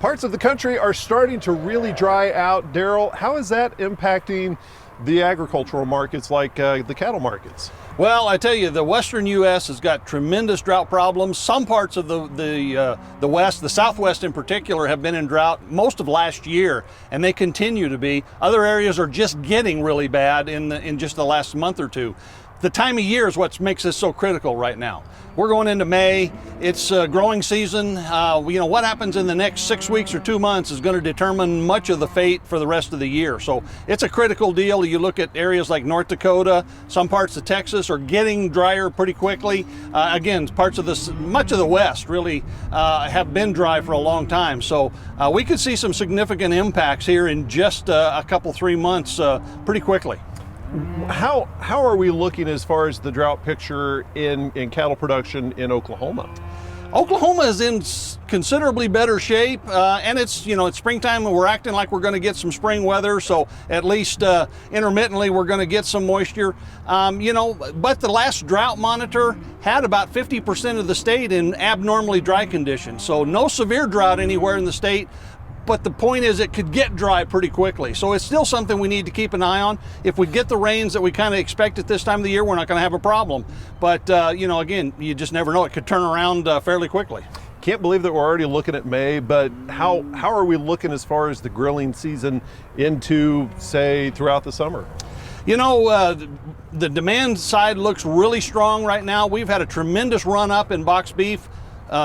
Parts of the country are starting to really dry out. Derrell, how is that impacting the agricultural markets like the cattle markets? Well, I tell you, the western U.S. has got tremendous drought problems. Some parts of the west, the southwest in particular, have been in drought most of last year, and they continue to be. Other areas are just getting really bad in just the last month or two. The time of year is what makes this so critical right now. We're going into May. It's growing season. What happens in the next 6 weeks or 2 months is going to determine much of the fate for the rest of the year. So it's a critical deal. You look at areas like North Dakota, some parts of Texas are getting drier pretty quickly. Again, much of the West really have been dry for a long time. So we could see some significant impacts here in just a couple, 3 months pretty quickly. How are we looking as far as the drought picture in cattle production in Oklahoma? Oklahoma is in considerably better shape, and it's springtime and we're acting like we're going to get some spring weather, so at least intermittently we're going to get some moisture. But the last drought monitor had about 50% of the state in abnormally dry conditions, so no severe drought anywhere in the state. But the point is it could get dry pretty quickly. So it's still something we need to keep an eye on. If we get the rains that we kind of expect at this time of the year, we're not going to have a problem. But, again, you just never know. It could turn around fairly quickly. Can't believe that we're already looking at May, but how are we looking as far as the grilling season into, say, throughout the summer? The demand side looks really strong right now. We've had a tremendous run up in boxed beef.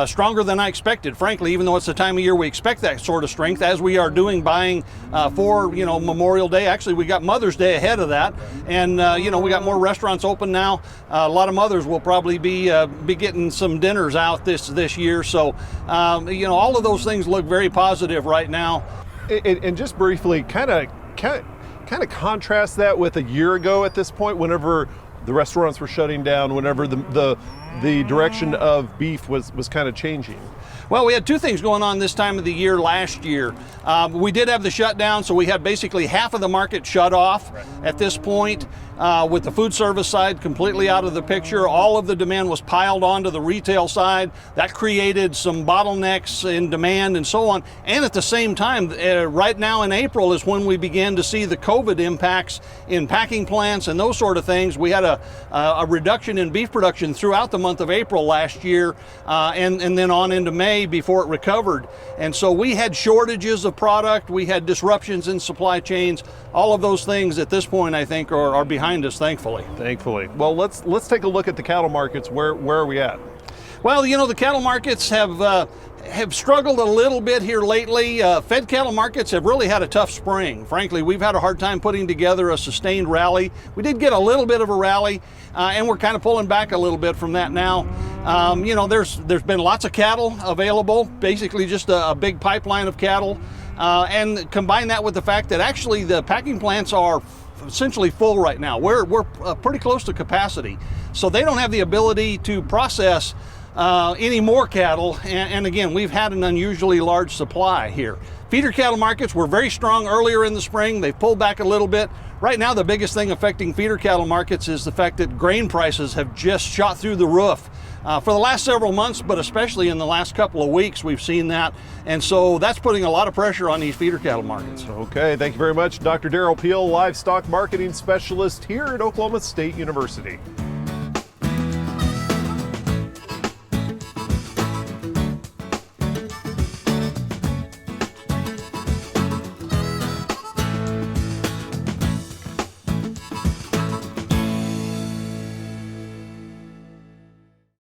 Stronger than I expected, frankly, even though it's the time of year we expect that sort of strength, as we are buying for Memorial Day. Actually, we got Mother's Day ahead of that, and we got more restaurants open now. A lot of mothers will probably be getting some dinners out this year. So all of those things look very positive right now. And just briefly, kind of contrast that with a year ago at this point, whenever the restaurants were shutting down, whenever the direction of beef was kind of changing. Well, we had two things going on this time of the year last year. We did have the shutdown, so we had basically half of the market shut off at this point, with the food service side completely out of the picture. All of the demand was piled onto the retail side. That created some bottlenecks in demand and so on. And at the same time, right now in April is when we began to see the COVID impacts in packing plants and those sort of things. We had a reduction in beef production throughout the month of April last year, and then on into May before it recovered. And so we had shortages of product, we had disruptions in supply chains. All of those things at this point, I think, are behind us, thankfully. Thankfully. Well, let's take a look at the cattle markets. Where are we at? Well, the cattle markets have struggled a little bit here lately. Fed cattle markets have really had a tough spring. Frankly, we've had a hard time putting together a sustained rally. We did get a little bit of a rally, and we're kind of pulling back a little bit from that now. There's been lots of cattle available, basically just a big pipeline of cattle. And combine that with the fact that actually the packing plants are essentially full right now. We're pretty close to capacity. So they don't have the ability to process any more cattle, and again, we've had an unusually large supply here. Feeder cattle markets were very strong earlier in the spring. They've pulled back a little bit. Right now, the biggest thing affecting feeder cattle markets is the fact that grain prices have just shot through the roof. For the last several months, but especially in the last couple of weeks, we've seen that. And so that's putting a lot of pressure on these feeder cattle markets. Okay, thank you very much, Dr. Derrell Peel, Livestock Marketing Specialist here at Oklahoma State University.